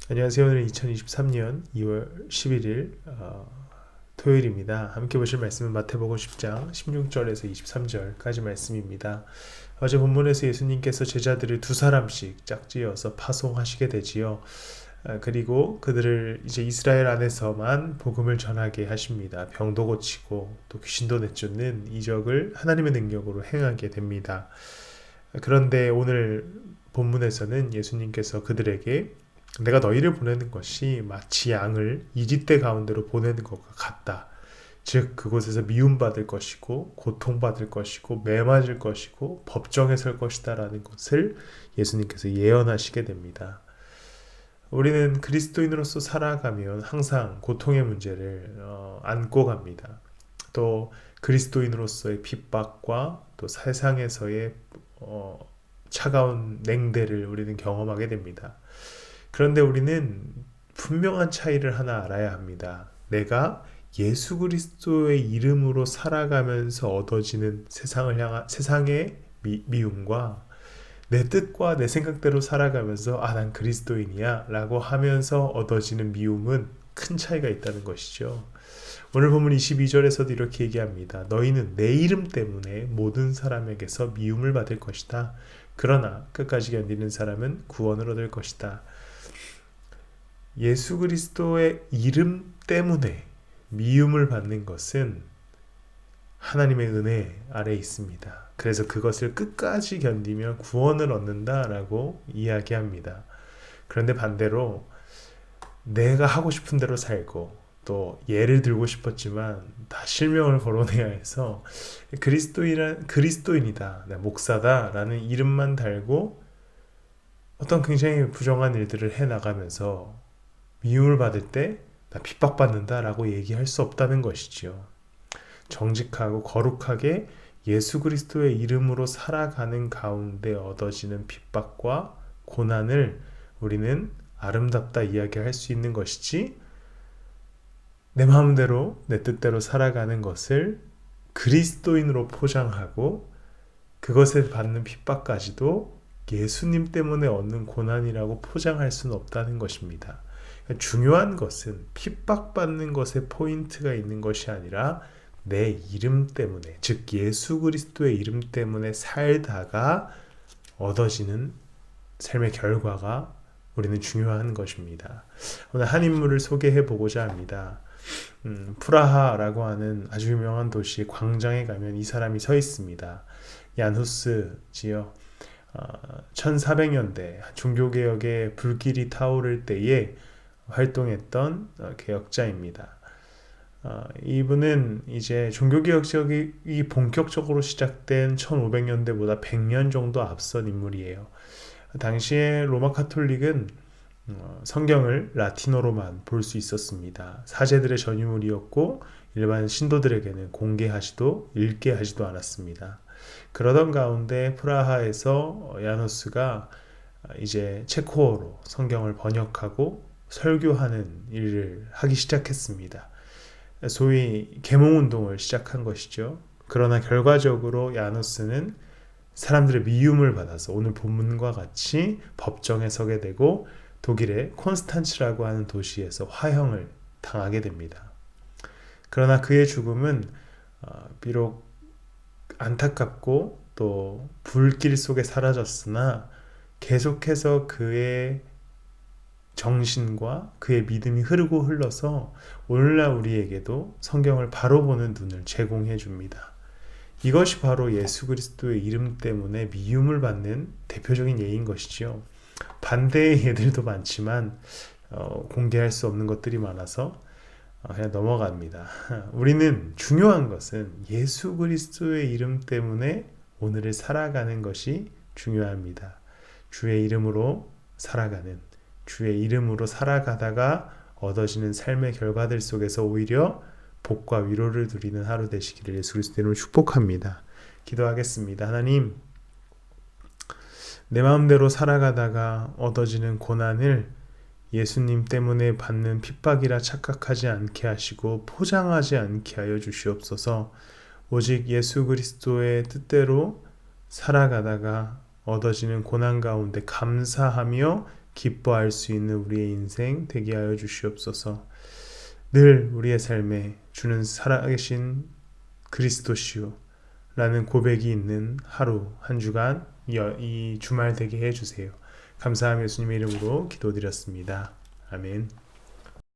안녕하세요. 오늘은 2023년 2월 11일 토요일입니다. 함께 보실 말씀은 마태복음 10장 16절에서 23절까지 말씀입니다. 어제 본문에서 예수님께서 제자들을 두 사람씩 짝지어서 파송하시게 되지요. 그리고 그들을 이제 이스라엘 안에서만 복음을 전하게 하십니다. 병도 고치고 또 귀신도 내쫓는 이적을 하나님의 능력으로 행하게 됩니다. 그런데 오늘 본문에서는 예수님께서 그들에게 내가 너희를 보내는 것이 마치 양을 이리떼 가운데로 보내는 것과 같다. 즉 그곳에서 미움받을 것이고 고통받을 것이고 매맞을 것이고 법정에 설 것이다 라는 것을 예수님께서 예언하시게 됩니다. 우리는 그리스도인으로서 살아가면 항상 고통의 문제를 안고 갑니다. 또 그리스도인으로서의 핍박과 또 세상에서의 차가운 냉대를 우리는 경험하게 됩니다. 그런데 우리는 분명한 차이를 하나 알아야 합니다. 내가 예수 그리스도의 이름으로 살아가면서 얻어지는 세상의 미움과 내 뜻과 내 생각대로 살아가면서 난 그리스도인이야 라고 하면서 얻어지는 미움은 큰 차이가 있다는 것이죠. 오늘 본문 22절에서도 이렇게 얘기합니다. 너희는 내 이름 때문에 모든 사람에게서 미움을 받을 것이다. 그러나 끝까지 견디는 사람은 구원을 얻을 것이다. 예수 그리스도의 이름 때문에 미움을 받는 것은 하나님의 은혜 아래에 있습니다. 그래서 그것을 끝까지 견디면 구원을 얻는다라고 이야기합니다. 그런데 반대로 내가 하고 싶은 대로 살고 또 예를 들고 싶었지만 다 실명을 거론해야 해서 그리스도인이다, 목사다 라는 이름만 달고 어떤 굉장히 부정한 일들을 해나가면서 미움을 받을 때 나 핍박받는다 라고 얘기할 수 없다는 것이지요. 정직하고 거룩하게 예수 그리스도의 이름으로 살아가는 가운데 얻어지는 핍박과 고난을 우리는 아름답다 이야기할 수 있는 것이지, 내 마음대로 내 뜻대로 살아가는 것을 그리스도인으로 포장하고 그것에 받는 핍박까지도 예수님 때문에 얻는 고난이라고 포장할 수는 없다는 것입니다. 중요한 것은 핍박받는 것에 포인트가 있는 것이 아니라 내 이름 때문에, 즉 예수 그리스도의 이름 때문에 살다가 얻어지는 삶의 결과가 우리는 중요한 것입니다. 오늘 한 인물을 소개해 보고자 합니다. 프라하라고 하는 아주 유명한 도시 광장에 가면 이 사람이 서 있습니다. 얀 후스지요. 1400년대 종교개혁의 불길이 타오를 때에 활동했던 개혁자입니다. 이분은 이제 종교개혁이 본격적으로 시작된 1500년대보다 100년 정도 앞선 인물이에요. 당시에 로마 카톨릭은 성경을 라틴어로만 볼 수 있었습니다. 사제들의 전유물이었고 일반 신도들에게는 공개하지도 읽게 하지도 않았습니다. 그러던 가운데 프라하에서 야노스가 이제 체코어로 성경을 번역하고 설교하는 일을 하기 시작했습니다. 소위 계몽운동을 시작한 것이죠. 그러나 결과적으로 야노스는 사람들의 미움을 받아서 오늘 본문과 같이 법정에 서게 되고 독일의 콘스탄츠라고 하는 도시에서 화형을 당하게 됩니다. 그러나 그의 죽음은 비록 안타깝고 또 불길 속에 사라졌으나 계속해서 그의 정신과 그의 믿음이 흐르고 흘러서 오늘날 우리에게도 성경을 바로 보는 눈을 제공해 줍니다. 이것이 바로 예수 그리스도의 이름 때문에 미움을 받는 대표적인 예인 것이지요. 반대의 예들도 많지만 공개할 수 없는 것들이 많아서 그냥 넘어갑니다. 우리는 중요한 것은 예수 그리스도의 이름 때문에 오늘을 살아가는 것이 중요합니다. 주의 이름으로 살아가는, 주의 이름으로 살아가다가 얻어지는 삶의 결과들 속에서 오히려 복과 위로를 누리는 하루 되시기를 예수 그리스도 이름으로 축복합니다. 기도하겠습니다. 하나님, 내 마음대로 살아가다가 얻어지는 고난을 예수님 때문에 받는 핍박이라 착각하지 않게 하시고 포장하지 않게 하여 주시옵소서. 오직 예수 그리스도의 뜻대로 살아가다가 얻어지는 고난 가운데 감사하며 기뻐할 수 있는 우리의 인생 되게 하여 주시옵소서. 늘 우리의 삶에 주는 살아계신 그리스도시요 라는 고백이 있는 하루 한 주간 이 주말 되게 해주세요. 감사하며 예수님의 이름으로 기도드렸습니다. 아멘.